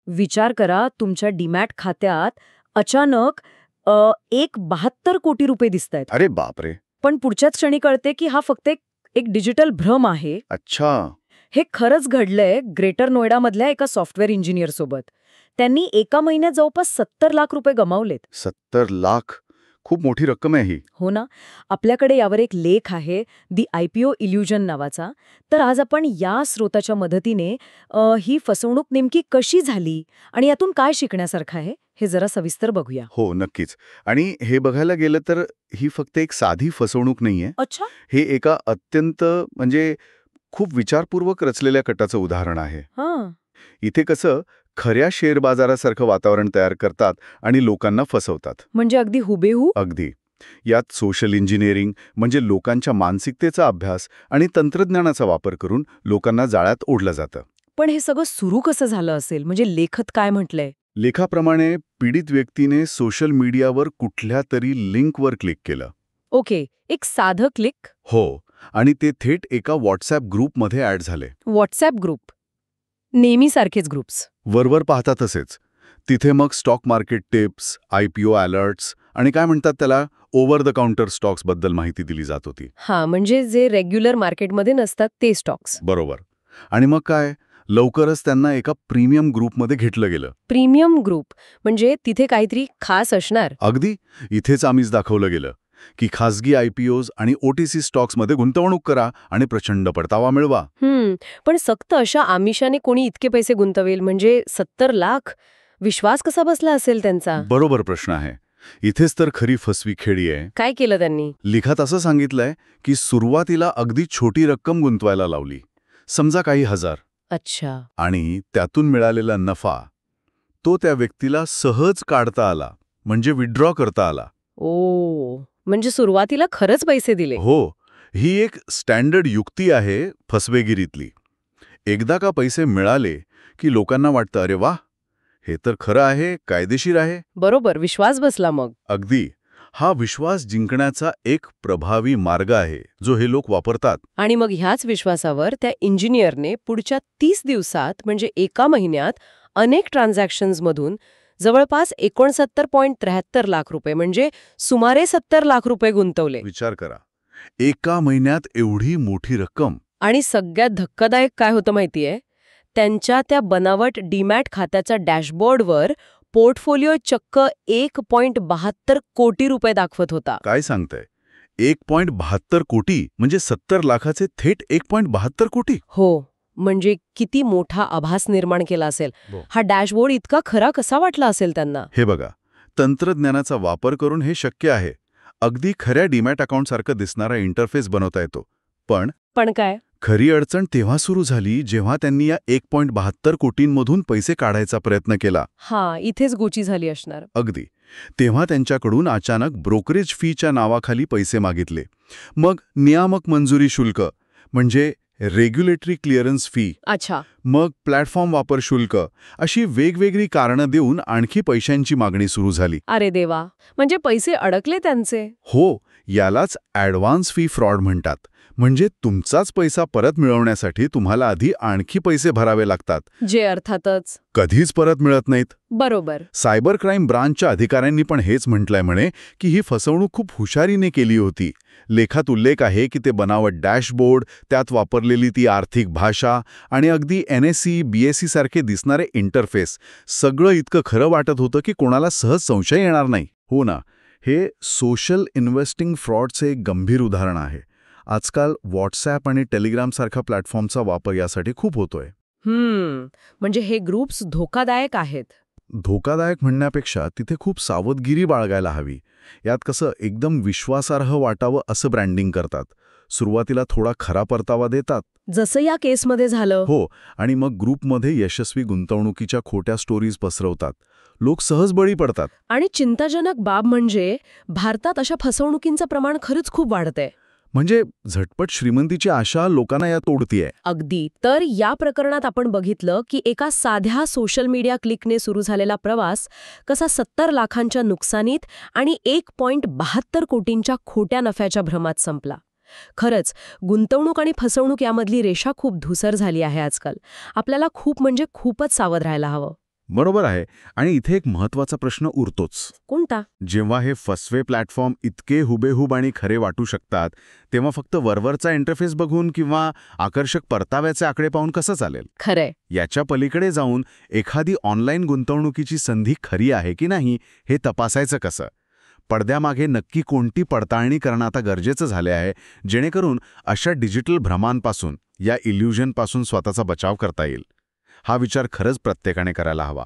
विचार करा, तुमच्या डीमॅट खात्यात अचानक 1,72 कोटी दिसतायत. अरे बापरे. पण पुढच्याच क्षणी कळते की हा फक्त एक डिजिटल भ्रम आहे. अच्छा. हे खरंच घडलंय ग्रेटर नोएडामधल्या एका सॉफ्टवेअर इंजिनियर सोबत. त्यांनी एका महिन्यात जवळपास 70 लाख रुपये गमावलेत. 70 लाख. खूप मोठी रक्कम आहे ही. हो ना. आपल्याकडे यावर एक लेख आहे, दी IPO इल्युजन नावाचा. तर आज आपण या स्रोताच्या मदतीने ही फसवणूक नेमकी कशी झाली आणि यातून काय शिकण्यासारखं आहे हे जरा सविस्तर बघूया. हो, नक्कीच. आणि हे बघायला गेलं तर ही फक्त एक साधी फसवणूक नाहीये. अच्छा. हे एका अत्यंत म्हणजे खूप विचारपूर्वक रचलेल्या कटाचं उदाहरण आहे. हां. इथे कसं खऱ्या शेअर बाजारासारखं वातावरण तयार करतात आणि लोकांना फसवतात. म्हणजे अगदी हुबेहूब. अगदी. यात सोशल इंजिनिअरिंग म्हणजे लोकांच्या मानसिकतेचा अभ्यास आणि तंत्रज्ञानाचा वापर करून लोकांना जाळ्यात ओढलं जातं. पण हे सगळं सुरू कसं झालं असेल? म्हणजे लेखत काय म्हटलंय? लेखाप्रमाणे पीडित व्यक्तीने सोशल मीडियावर कुठल्या तरी लिंकवर क्लिक केलं. ओके, एक साधं क्लिक. हो, आणि ते थेट एका व्हॉट्सॲप ग्रुपमध्ये ॲड झाले. WhatsApp group. नेहमीसारखेच ग्रुप्स. वरवर पाहता तसेच. तिथे मग stock market tips, IPO alerts आणि काय म्हणतात त्याला ओव्हर द काउंटर स्टॉक्सबद्दल माहिती दिली जात होती. हां, म्हणजे जे रेग्युलर मार्केटमध्ये नसतात ते स्टॉक्स. बरोबर. आणि मग काय, लवकरच त्यांना एका प्रीमियम ग्रुपमध्ये घेतलं गेलं. प्रीमियम ग्रुप म्हणजे तिथे काहीतरी खास असणार. अगदी. इथेच आम्हीच दाखवलं गेलं की खासगी IPOs आणि OTC स्टॉक्समध्ये गुंतवणूक करा आणि प्रचंड परतावा मिळवा. पण सक्त अशा आमिषाने कोणी इतके पैसे गुंतवेल? म्हणजे 70 लाख? विश्वास कसा बसला असेल त्यांचा? बरोबर प्रश्न आहे. इथेच तर खरी फसवी खेळी आहे. काय केलं त्यांनी? लिखात असं सांगितलंय की सुरुवातीला अगदी छोटी रक्कम गुंतवायला लावली, समजा काही हजार. अच्छा. आणि त्यातून मिळालेला नफा तो त्या व्यक्तीला सहज काढता आला, म्हणजे विड्रॉ करता आला. ओ, म्हणजे सुरुवातीला खरंच पैसे दिले. हो, ही एक स्टँडर्ड युक्ती आहे फसवेगिरीतली. एकदा का पैसे मिळाले की लोकांना वाटतं, अरे वा, हे तर खरं आहे, कायदेशीर आहे. बरोबर, विश्वास बसला मग. अगदी. हा विश्वास जिंकण्याचा एक प्रभावी मार्ग आहे जो हे लोक वापरतात. आणि मग ह्याच विश्वासावर त्या इंजिनियरने पुढच्या 30 दिवसात म्हणजे एका महिन्यात अनेक ट्रान्झॅक्शन्समधून जवळपास 69.73 लाख रुपये म्हणजे सुमारे 70 लाख रुपये गुंतवले. विचार करा, एका महिन्यात एवढी मोठी रक्कम. आणि सगळ्यात धक्कादायक काय होतं माहितीये? त्यांच्या त्या बनावट डीमॅट खात्याच्या डॅशबोर्डवर पोर्टफोलिओ चक्क 1.72 कोटी रुपये दाखवत होता. काय सांगताय? 1.72 कोटी म्हणजे 70 लाखाचे थेट 1.72 कोटी? हो, म्हणजे किती मोठा आभास निर्माण केला असेल. हो. हा डॅशबोर्ड इतका खरा कसा वाटला असेल त्यांना? हे बघा, तंत्रज्ञानाचा वापर करून हे शक्य आहे. अगदी खऱ्या डीमॅट अकाउंटसारखं दिसणारा इंटरफेस बनवता येतो. पण काय? खरी अडचण तेव्हा सुरू झाली जेव्हा त्यांनी या 1.72 कोटींमधून पैसे काढायचा प्रयत्न केला. हां, इथेच गोची झाली असणार. अगदी. तेव्हा त्यांच्याकडून अचानक ब्रोकरेज फीच्या नावाखाली पैसे मागितले. मग नियामक मंजुरी शुल्क म्हणजे रेग्युलेटरी क्लिअरन्स फी. अच्छा. मग प्लॅटफॉर्म वापर शुल्क, अशी वेगवेगळी कारणं देऊन आणखी पैशांची मागणी सुरू झाली. अरे देवा, म्हणजे पैसे अडकले त्यांचे. हो, यालाच ॲडव्हान्स फी फ्रॉड म्हणतात. म्हणजे तुमचाच पैसा परत मिळवण्यासाठी तुम्हाला आधी आणखी पैसे भरावे लागतात, जे अर्थातच कधीच परत मिळत नाहीत. बरोबर. सायबर क्राईम ब्रांचच्या अधिकाऱ्यांनी पण हेच म्हटलंय म्हणे की ही फसवणूक खूप हुशारीने केली होती. लेखात उल्लेख आहे की ते बनावट डॅशबोर्ड, त्यात वापरलेली ती आर्थिक भाषा आणि अगदी NSE, BSE सारखे दिसणारे इंटरफेस, सगळं इतकं खरं वाटत होतं की कोणाला सहज संशय येणार नाही. हो ना, हे सोशल इन्व्हेस्टिंग फ्रॉडचे एक गंभीर उदाहरण आहे. आजकाल व्हॉट्सॲप आणि टेलिग्राम सारख्या प्लॅटफॉर्मचा वापर यासाठी खूप होतोय. म्हणजे हे ग्रुप्स धोकादायक आहेत. धोकादायक म्हणण्यापेक्षा तिथे खूप सावधगिरी बाळगायला हवी. यात कसं एकदम विश्वासार्ह वाटावं असं ब्रँडिंग करतात. सुरुवातीला थोडा खरा परतावा देतात. जसं या केसमध्ये झालं. हो, आणि मग ग्रुपमध्ये यशस्वी गुंतवणुकीच्या खोट्या स्टोरीज पसरवतात. लोक सहज बळी पडतात. आणि चिंताजनक बाब म्हणजे भारतात अशा फसवणुकींचं प्रमाण खरंच खूप वाढतंय. म्हणजे झटपट श्रीमंतीची आशा लोकांना यात ओढतीये. अगदी. तर या प्रकरणात आपण बघितलं की एका साध्या सोशल मीडिया क्लिकने सुरू झालेला प्रवास कसा 70 लाखांच्या नुकसानीत आणि 1.72 कोटींच्या खोट्या नफ्याच्या भ्रमात संपला. खरंच, गुंतवणूक आणि फसवणूक यामधली रेषा खूप धुसर झाली आहे आजकाल. आपल्याला खूप म्हणजे खूपच सावध राहायला हवं. बरोबर आहे. आणि इथे एक महत्त्वाचा प्रश्न उरतोच. कोणता? जेव्हा हे फसवे प्लॅटफॉर्म इतके हुबेहूब आणि खरे वाटू शकतात, तेव्हा फक्त वरवरचा इंटरफेस बघून किंवा आकर्षक परताव्याचे आकडे पाहून कसं चालेल? खरंय. याच्या पलीकडे जाऊन एखादी ऑनलाईन गुंतवणुकीची संधी खरी आहे की नाही हे तपासायचं कसं? पडद्यामागे नक्की कोणती पडताळणी करणं आता गरजेचं झाले आहे, जेणेकरून अशा डिजिटल भ्रमांपासून, या इल्युजनपासून स्वतःचा बचाव करता येईल. हा विचार खरंच प्रत्येकाने करायला हवा.